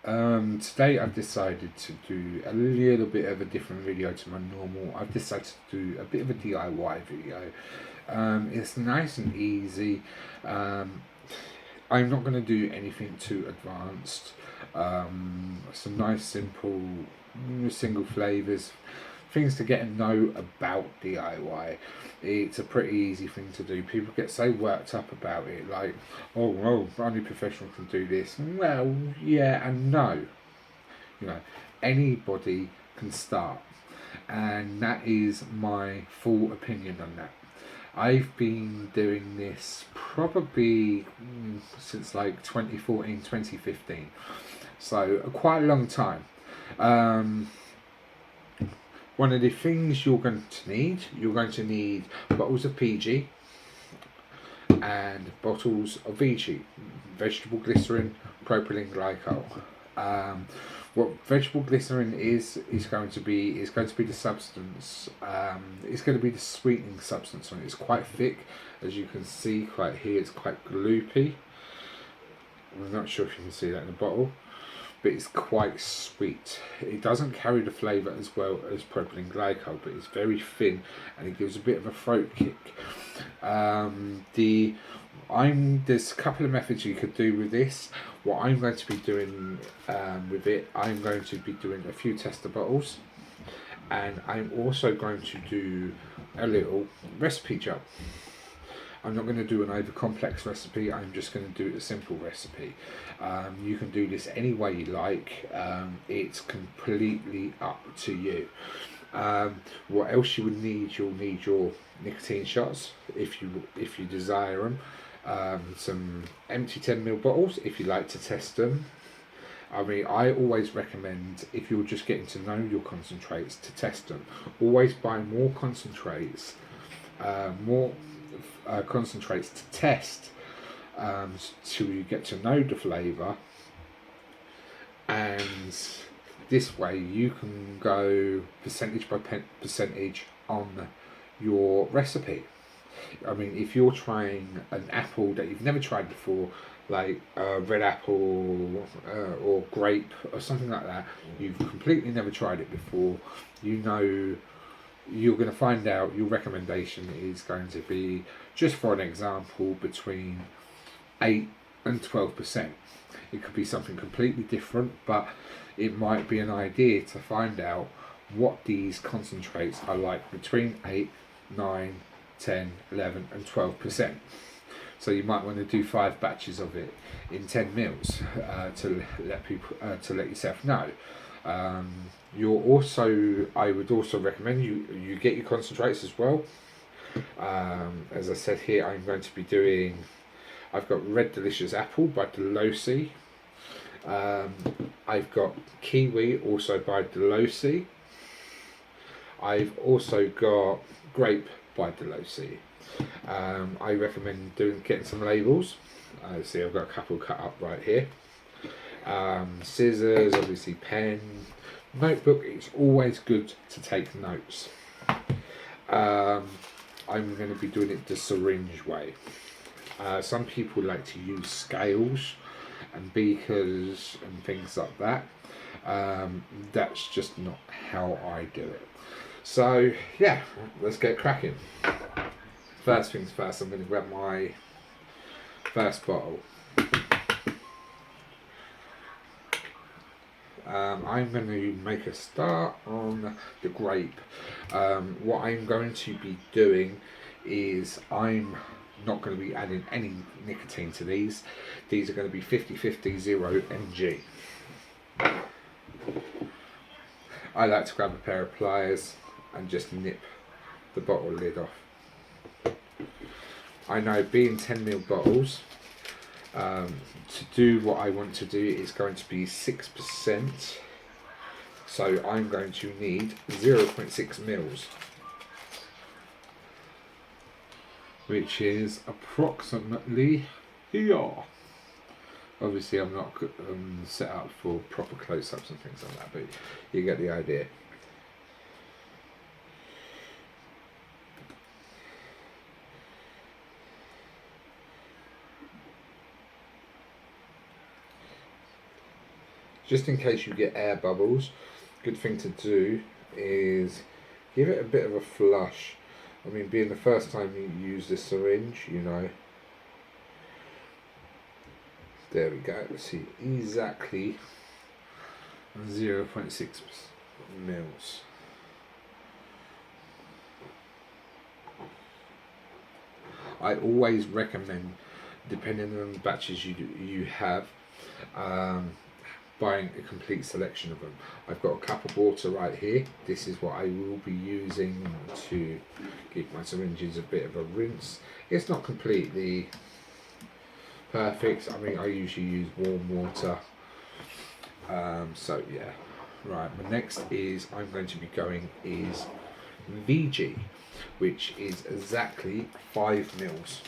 Today I've decided to do a little bit of a different video to my normal. I've decided to do a bit of a DIY video. It's nice and easy. I'm not going to do anything too advanced. Some nice simple single flavours, things to get to know about DIY. It's a pretty easy thing to do. People get so worked up about it, like, oh, well, only professional can do this. Well, yeah and no. You know, anybody can start, and that is my full opinion on that. I've been doing this probably since like 2014, 2015, so quite a long time. One of the things you're going to need bottles of PG and bottles of VG, vegetable glycerin, propylene glycol. What vegetable glycerin is going to be the substance. It's going to be the sweetening substance on it. It's quite thick, as you can see right here. It's quite gloopy. I'm not sure if you can see that in the bottle, but it's quite sweet. It doesn't carry the flavour as well as propylene glycol, but it's very thin and it gives a bit of a throat kick. There's a couple of methods you could do with this. What I'm going to be doing with it, I'm going to be doing a few tester bottles, and I'm also going to do a little recipe job. I'm not going to do an over complex recipe, I'm just going to do a simple recipe. You can do this any way you like, it's completely up to you. What else you would need, you'll need your nicotine shots if you desire them. Some empty 10ml bottles if you like to test them. I mean, I always recommend, if you're just getting to know your concentrates, to test them. Always buy more concentrates, concentrates to test, till you get to know the flavour, and this way you can go percentage by percentage on your recipe. I mean, if you're trying an apple that you've never tried before, like red apple or grape or something like that, you've completely never tried it before, you know you're going to find out your recommendation is going to be, just for an example, between 8 and 12%. It could be something completely different, but it might be an idea to find out what these concentrates are like between 8, 9, 10, 11 and 12%. So you might want to do 5 batches of it in 10 mils to let yourself know. I would also recommend you get your concentrates as well. As I said here, I'm going to be doing, I've got Red Delicious Apple by Delosi. I've got Kiwi, also by Delosi. I've also got Grape by Delosi. I recommend getting some labels. See, I've got a couple cut up right here. Scissors, obviously pen, notebook. It's always good to take notes. I'm going to be doing it the syringe way. Some people like to use scales and beakers and things like that. That's just not how I do it. So yeah, let's get cracking. First things first, I'm going to grab my first bottle. I'm going to make a start on the grape. What I'm going to be doing is I'm not going to be adding any nicotine to these. These are going to be 50/50 0 mg. I like to grab a pair of pliers and just nip the bottle lid off. I know, being 10ml bottles, to do what I want to do is going to be 6%, so I'm going to need 0.6 mils, which is approximately here. Obviously I'm not set up for proper close-ups and things like that, but you get the idea. just in case you get air bubbles, good thing to do is give it a bit of a flush. I mean, being the first time you use this syringe, you know. There we go. Let's see, exactly 0.6 mils. I always recommend, depending on the batches you have, buying a complete selection of them. I've got a cup of water right here. This is what I will be using to give my syringes a bit of a rinse. It's not completely perfect. I mean, I usually use warm water. So yeah, right. My next is I'm going to be going is VG, which is exactly 5 mils.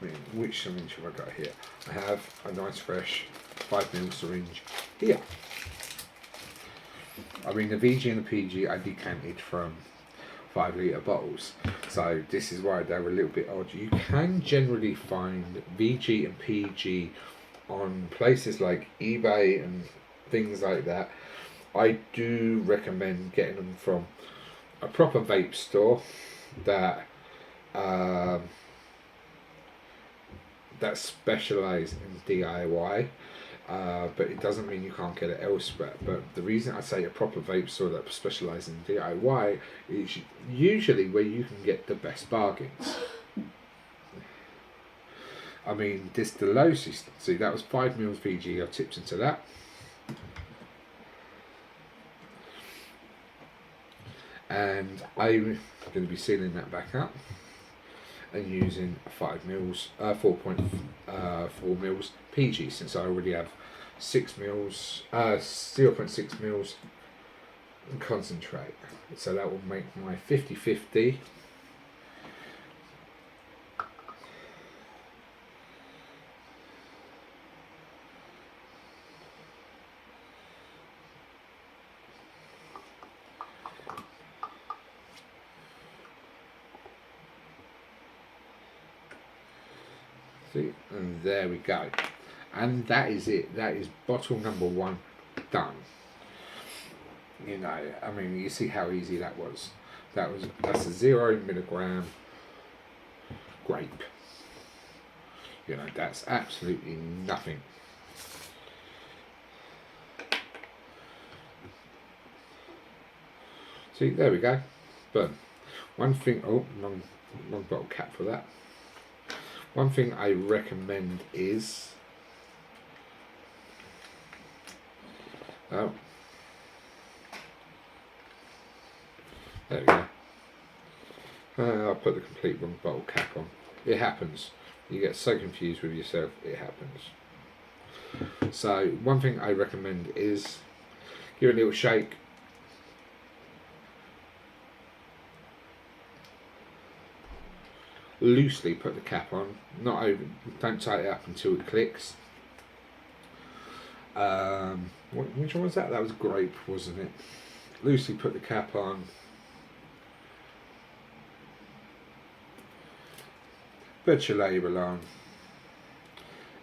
I mean, which syringe have I got here? I have a nice fresh 5 mil syringe here. I mean, the VG and the PG I decanted from 5 litre bottles, so this is why they're a little bit odd. You can generally find VG and PG on places like eBay and things like that. I do recommend getting them from a proper vape store that that specialise in DIY, but it doesn't mean you can't get it elsewhere. But the reason I say a proper vape store that specialises in DIY is usually where you can get the best bargains. I mean, this Delosi, see, that was 5 mils VG. I tipped into that. And I'm going to be sealing that back up and using 5 mils, 4.4 mils PG, since I already have 6 mils, 0.6 mils concentrate. So that will make my 50-50. See, and there we go, and that is it. That is bottle number 1 done. You know, I mean, you see how easy that was. That's a 0 milligram grape. You know, that's absolutely nothing. See, there we go. But one thing, oh, wrong bottle cap for that. One thing I recommend is, oh, there we go. I'll put the complete wrong bottle cap on. It happens. You get so confused with yourself, it happens. So one thing I recommend is give it a little shake. Loosely put the cap on, not over, don't tie it up until it clicks. Which one was that? That was grape, wasn't it? Loosely put the cap on. Put your label on.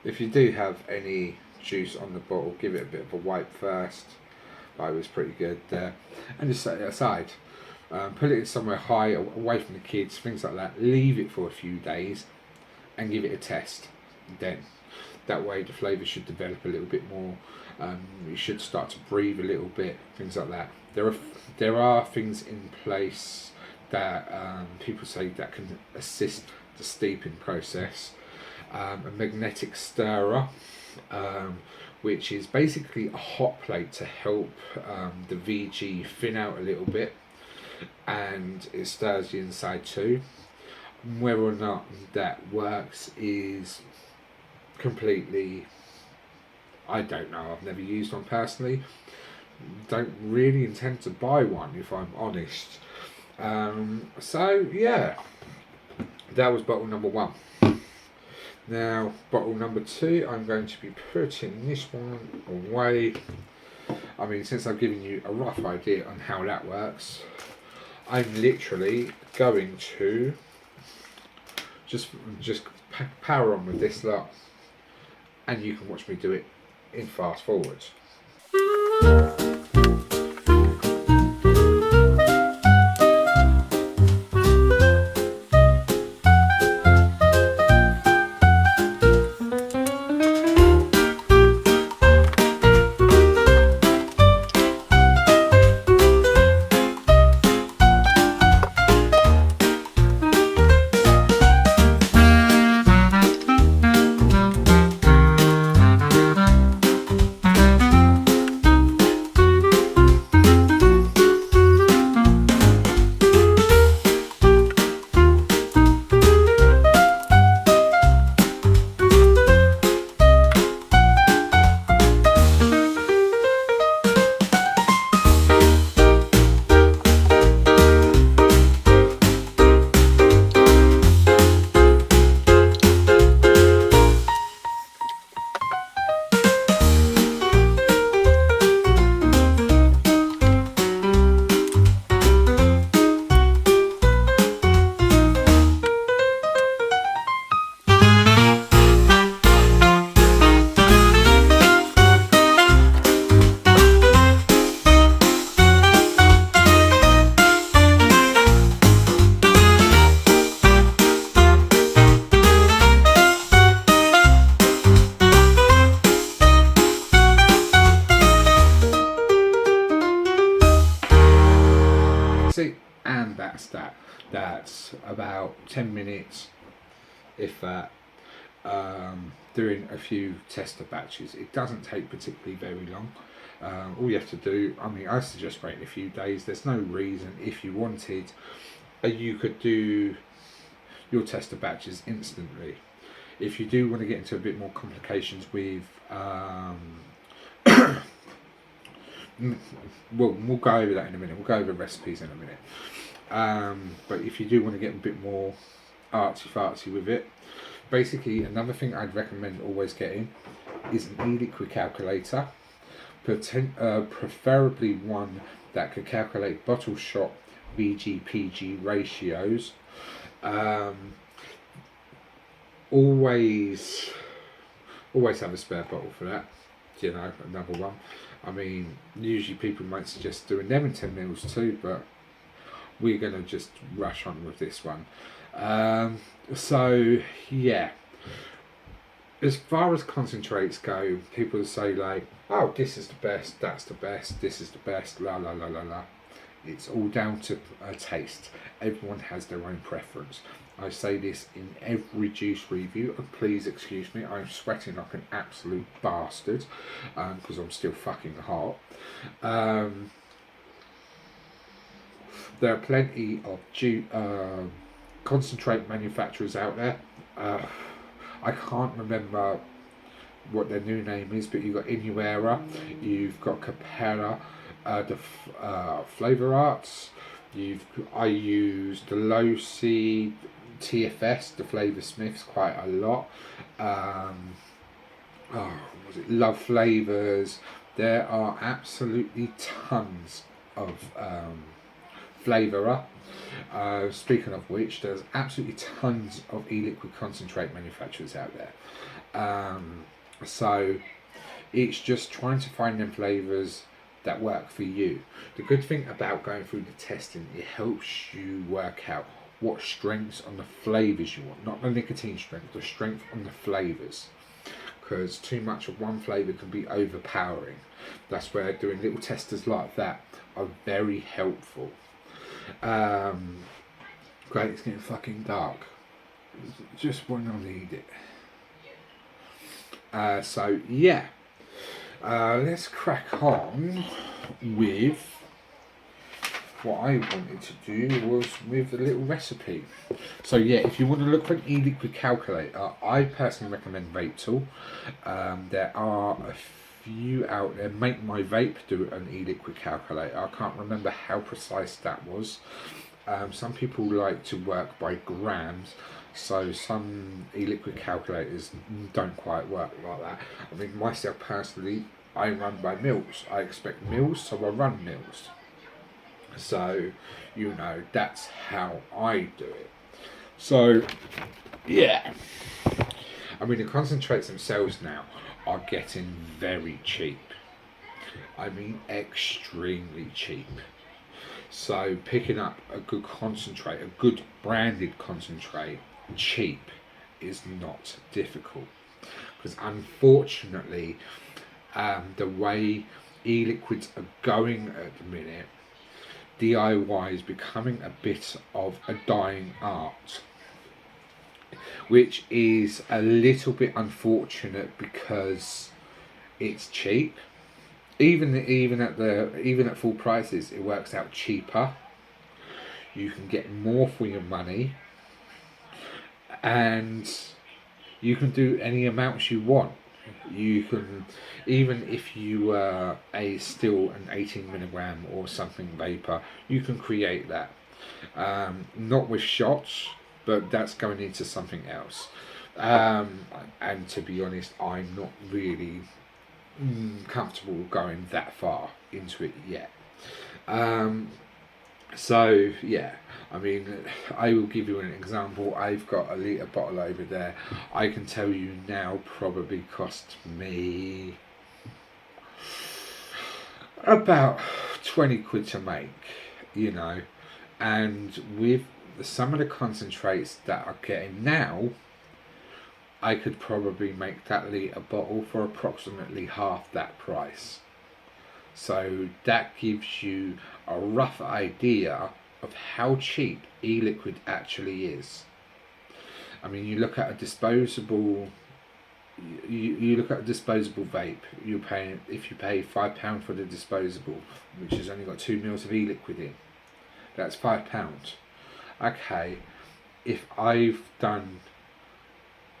If you do have any juice on the bottle, give it a bit of a wipe first. I was pretty good there. And just set it aside. Put it somewhere high, away from the kids, things like that. Leave it for a few days and give it a test. Then, that way the flavour should develop a little bit more. You should start to breathe a little bit, things like that. There are things in place that people say that can assist the steeping process. A magnetic stirrer, which is basically a hot plate to help the VG thin out a little bit. And it stirs the inside too. Whether or not that works is completely, I don't know. I've never used one personally. Don't really intend to buy one, if I'm honest. So yeah, that was bottle number 1. Now bottle number 2, I'm going to be putting this one away. I mean, since I've given you a rough idea on how that works, I'm literally going to just power on with this lot, and you can watch me do it in fast forwards. And that's that. That's about 10 minutes, if that, doing a few tester batches. It doesn't take particularly very long. All you have to do, I mean, I suggest waiting a few days. There's no reason. If you wanted, you could do your tester batches instantly. If you do want to get into a bit more complications with we'll go over that in a minute. We'll go over recipes in a minute. But if you do want to get a bit more artsy-fartsy with it, basically another thing I'd recommend always getting is an e-liquid calculator, preferably one that could calculate bottle shot VG/PG ratios. Always have a spare bottle for that, you know, another one. I mean, usually people might suggest doing them in 10 mils too, but we're going to just rush on with this one. So yeah, as far as concentrates go, people say like, oh, this is the best, that's the best, this is the best, la la la la la. It's all down to taste. Everyone has their own preference. I say this in every juice review, and please excuse me, I'm sweating like an absolute bastard because I'm still fucking hot. There are plenty of concentrate manufacturers out there. I can't remember what their new name is, but you've got Inuera, you've got Capella, the Flavour Arts. I use the low C TFS, the Flavour Smiths, quite a lot. Love Flavours. There are absolutely tons of flavourer. Speaking of which, there's absolutely tons of e-liquid concentrate manufacturers out there. So it's just trying to find them flavours that work for you. The good thing about going through the testing, it helps you work out what strengths on the flavours you want, not the nicotine strength, the strength on the flavours, because too much of one flavour can be overpowering. That's where doing little testers like that are very helpful. Great, it's getting fucking dark just when I need it. So yeah, let's crack on with what I wanted to do was with a little recipe. So yeah, if you want to look for an e-liquid calculator, I personally recommend Vape Tool. There are a few out there. Make My Vape do an e-liquid calculator. I can't remember how precise that was. Some people like to work by grams, so some e-liquid calculators don't quite work like that. I mean, myself personally, I run by mils. I expect mils, so I run mils. So, you know, that's how I do it. So, yeah. I mean, the concentrates themselves now are getting very cheap. I mean extremely cheap. So picking up a good concentrate, a good branded concentrate, cheap, is not difficult. Because unfortunately, the way e-liquids are going at the minute, DIY is becoming a bit of a dying art, which is a little bit unfortunate because it's cheap. Even at full prices, it works out cheaper. You can get more for your money, and you can do any amounts you want. You can, even if you were still an 18 milligram or something vapor, you can create that. Not with shots, but that's going into something else. And to be honest, I'm not really comfortable going that far into it yet. So yeah, I mean, I will give you an example. I've got a litre bottle over there. I can tell you now probably cost me about 20 quid to make, you know, and with some of the concentrates that I'm getting now, I could probably make that litre bottle for approximately half that price. So that gives you a rough idea of how cheap e-liquid actually is. I mean, you look at a disposable, you look at a disposable vape. You're paying, if you pay £5 for the disposable, which has only got 2 mils of e-liquid in, that's £5. Okay, if I've done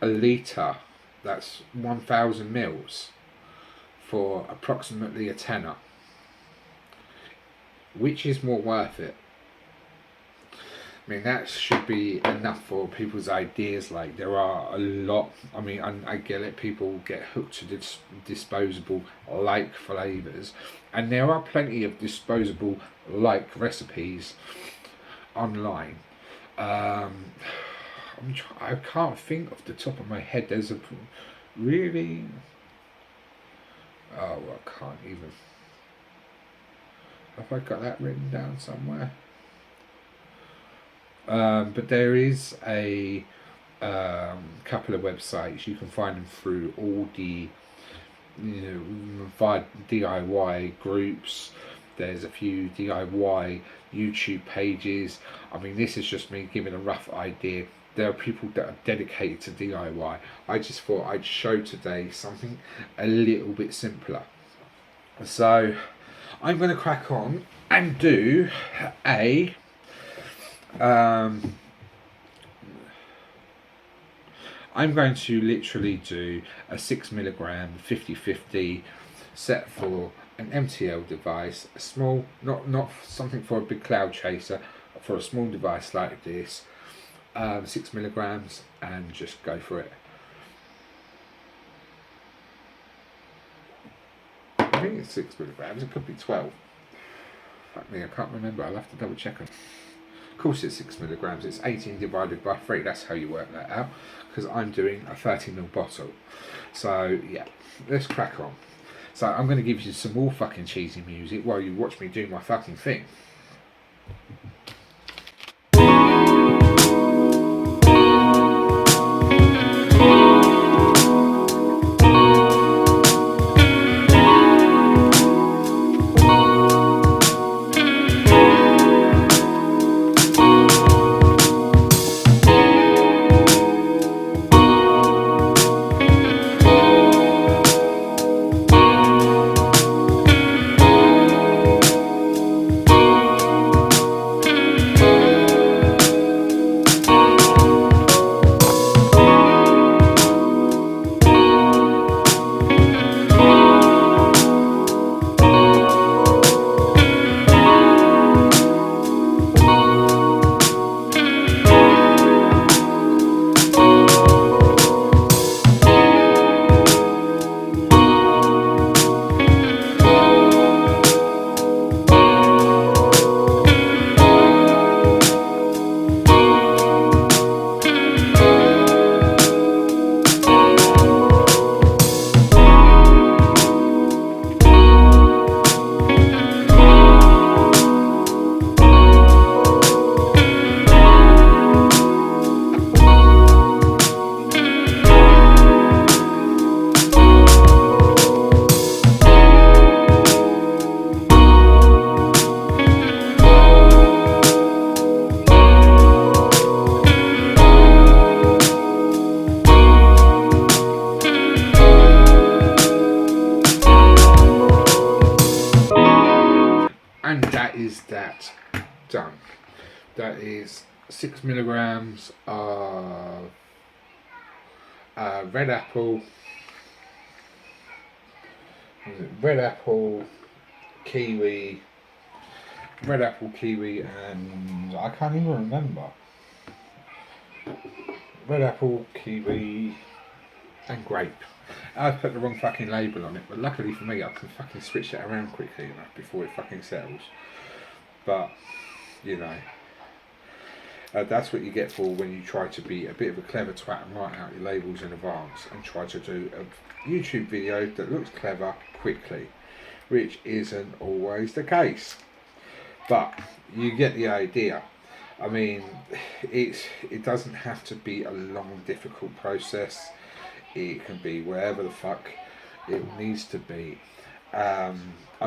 a litre, that's 1,000 mils for approximately a tenner. Which is more worth it? I mean, that should be enough for people's ideas. Like, there are a lot, I mean, I get it, people get hooked to disposable like flavours, and there are plenty of disposable like recipes online. I can't think off the top of my head. There's a really, I can't even. Have I got that written down somewhere? But there is a couple of websites. You can find them through all the, via DIY groups. There's a few DIY YouTube pages. I mean, this is just me giving a rough idea. There are people that are dedicated to DIY. I just thought I'd show today something a little bit simpler. So I'm going to crack on and do a I'm going to literally do a 6 milligram 50/50 set for an MTL device, a small, not something for a big cloud chaser, for a small device like this, 6 milligrams, and just go for it. I think it's 6 milligrams, it could be 12. Fuck me, I can't remember, I'll have to double check them. Of course it's 6 milligrams, it's 18 divided by 3, that's how you work that out, because I'm doing a 30ml bottle. So yeah, let's crack on. So I'm going to give you some more fucking cheesy music while you watch me do my fucking thing. And that is that done. That is 6 milligrams of red apple, kiwi, and I can't even remember. Red apple, kiwi, and grape. I put the wrong fucking label on it, but luckily for me, I can fucking switch it around quickly enough before it fucking settles. But, you know, that's what you get for when you try to be a bit of a clever twat and write out your labels in advance and try to do a YouTube video that looks clever quickly, which isn't always the case. But you get the idea. I mean, it doesn't have to be a long, difficult process. It can be wherever the fuck it needs to be. I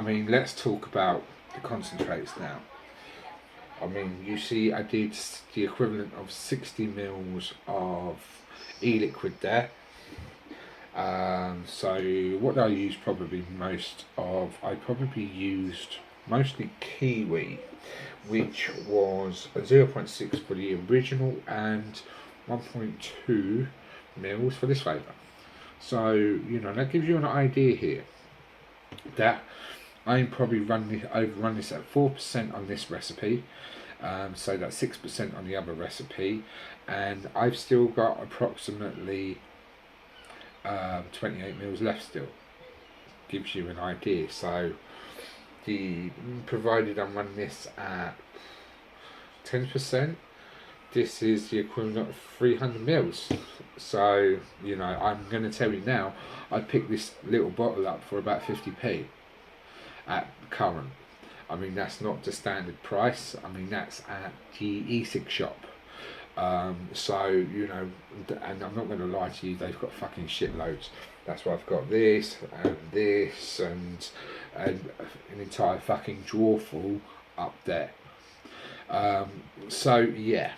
mean, let's talk about the concentrates now. I mean, you see, I did the equivalent of 60 mils of e-liquid there. So what I used probably most of, I probably used mostly kiwi, which was a 0.6 for the original and 1.2 mils for this flavour. So, you know, that gives you an idea here that I'm probably overrun this at 4% on this recipe, so that's 6% on the other recipe, and I've still got approximately 28 mils left still. Gives you an idea. So provided I'm running this at 10%, this is the equivalent of 300 mils. So, you know, I'm going to tell you now, I picked this little bottle up for about 50p at current. I mean, that's not the standard price. I mean, that's at the e-cig shop. So, you know, and I'm not going to lie to you, they've got fucking shitloads. That's why I've got this and an entire fucking drawer full up there. So yeah,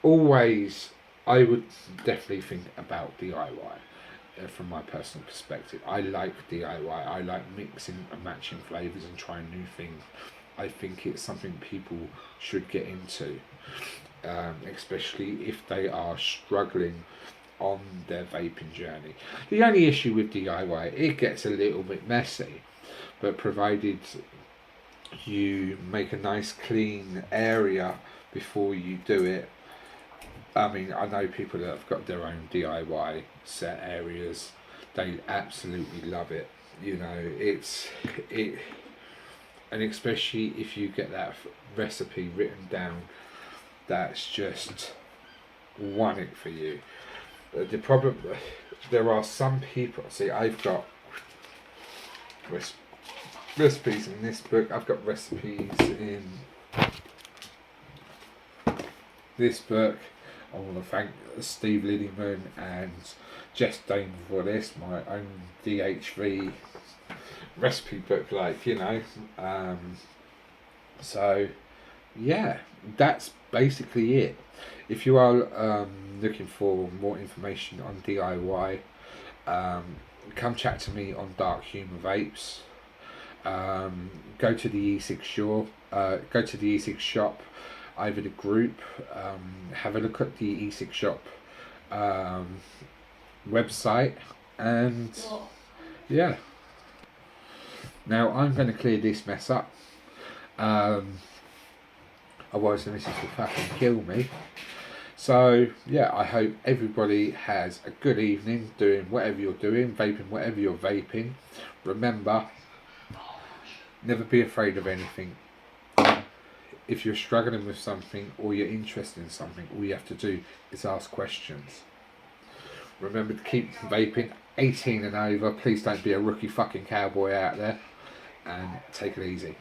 always I would definitely think about DIY. From my personal perspective, I like DIY. I like mixing and matching flavours and trying new things. I think it's something people should get into, especially if they are struggling on their vaping journey. The only issue with DIY, it gets a little bit messy, but provided you make a nice clean area before you do it. I mean, I know people that have got their own DIY set areas. They absolutely love it. You know, and especially if you get that recipe written down, that's just won it for you. The problem, there are some people. See, I've got recipes in this book. I've got recipes in this book. I want to thank Steve Liddyman and Jess Dane for this, my own DHV recipe book, like, you know. So, yeah, that's basically it. If you are looking for more information on DIY, come chat to me on Dark Humour Vapes. Go to the e-cig shop, either the group, have a look at the e-cig shop website, and yeah. Now I'm going to clear this mess up, otherwise the missus will fucking kill me. So yeah, I hope everybody has a good evening doing whatever you're doing, vaping whatever you're vaping. Remember, never be afraid of anything. If you're struggling with something or you're interested in something, all you have to do is ask questions. Remember to keep vaping. 18 and over. Please don't be a rookie fucking cowboy out there. And take it easy.